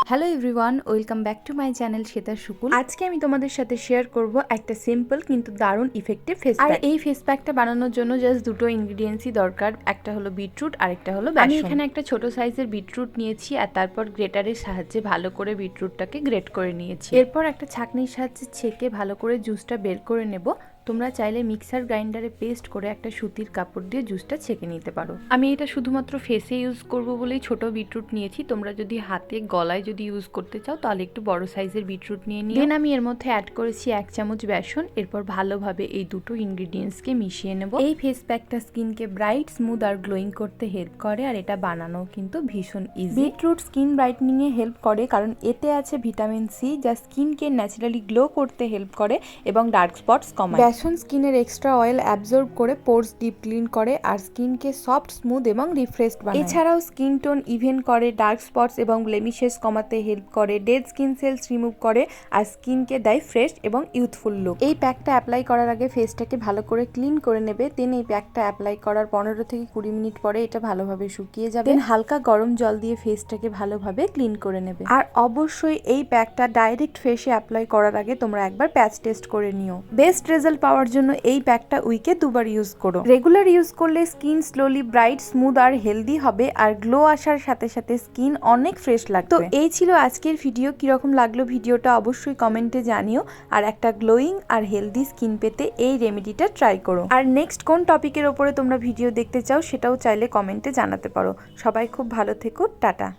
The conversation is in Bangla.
Hello everyone, welcome back to my channel শ্বেতার সুকুল। আজকে আমি তোমাদের সাথে শেয়ার করব একটা সিম্পল কিন্তু দারুণ ইফেক্টিভ ফেস প্যাক। আর এই ফেস প্যাকটা বানানোর জন্য জাস্ট দুটো ইনগ্রিডিয়েন্টসই দরকার, একটা হলো বিটরুট আর একটা হলো বেসন। আমি এখানে একটা ছোট সাইজের বিটরুট নিয়েছি আর তারপর গ্রেটারের সাহায্যে ভালো করে বিটরুটটাকে গ্রেট করে নিয়েছি। এরপর একটা ছাঁকনির সাহায্যে ছেঁকে ভালো করে জুসটা বের করে নেব। তোমরা চাইলে মিক্সার গ্রাইন্ডারে পেস্ট করে একটা সুতির কাপড় দিয়ে জুসটা ছেঁকে নিতে পারো। আমি এটা শুধুমাত্র ফেসে ইউজ করব বলেই ছোট বিটরুট নিয়েছি। তোমরা যদি হাতে গলায় যদি ইউজ করতে চাও তাহলে একটু বড় সাইজের বিটরুট নিয়ে নিও। দেন আমি এর মধ্যে অ্যাড করেছি 1 চামচ বেসন। এরপর ভালোভাবে এই দুটো ইনগ্রিডিয়েন্টসকে মিশিয়ে নেব। এই ফেস প্যাকটা স্কিনকে ব্রাইট, স্মুথ আর গ্লোয়িং করতে হেল্প করে আর এটা বানানো কিন্তু ভীষণ ইজি। বিটরুট স্কিন ব্রাইটনিং এ হেল্প করে কারণ এতে আছে ভিটামিন সি, যা স্কিনকে ন্যাচারালি গ্লো করতে হেল্প করে এবং ডার্ক স্পটস কমায়। বেসন স্কিনের এক্সট্রা অয়েল অ্যাবজর্ব করে পোরস ডিপ ক্লিন করে আর স্কিনকে সফট, স্মুথ এবং রিফ্রেশড বানায়। এছাড়াও স্কিন টোন ইভেন করে, ডার্ক স্পটস এবং ব্লেমিশেস কমাতে হেল্প করে, ডেড স্কিন সেলস রিমুভ করে আর স্কিনকে দেয় ফ্রেশ এবং ইউথফুল লুক। এই প্যাকটা অ্যাপ্লাই করার আগে ফেসটাকে ভালো করে ক্লিন করে নেবে। দেন এই প্যাকটা অ্যাপ্লাই করার 15 থেকে 20 মিনিট পরে এটা ভালোভাবে শুকিয়ে যাবে। দেন হালকা গরম জল দিয়ে ফেসটাকে ভালোভাবে ক্লিন করে নেবে। আর অবশ্যই এই প্যাকটা ডাইরেক্ট ফেসে অ্যাপ্লাই করার আগে তোমরা একবার প্যাচ টেস্ট করে নিও। বেস্ট রেজাল্ট পাওয়ার জন্য এই প্যাকটা উইকে 2 বার ইউজ করো। রেগুলার ইউজ করলে স্কিন স্লোলি ব্রাইট, স্মুথ আর হেলদি হবে আর গ্লো আসার সাথে সাথে স্কিন অনেক ফ্রেশ লাগবে। তো এই ছিল আজকের ভিডিও। কিরকম লাগলো ভিডিওটা অবশ্যই কমেন্টে জানিও। আর একটা গ্লোয়িং আর হেলদি স্কিন পেতে এই রেমেডিটা ট্রাই করো। আর নেক্সট কোন টপিকের ওপরে তোমরা ভিডিও দেখতে চাও সেটাও চাইলে কমেন্টে জানাতে পারো। সবাই খুব ভালো থেকো, টাটা।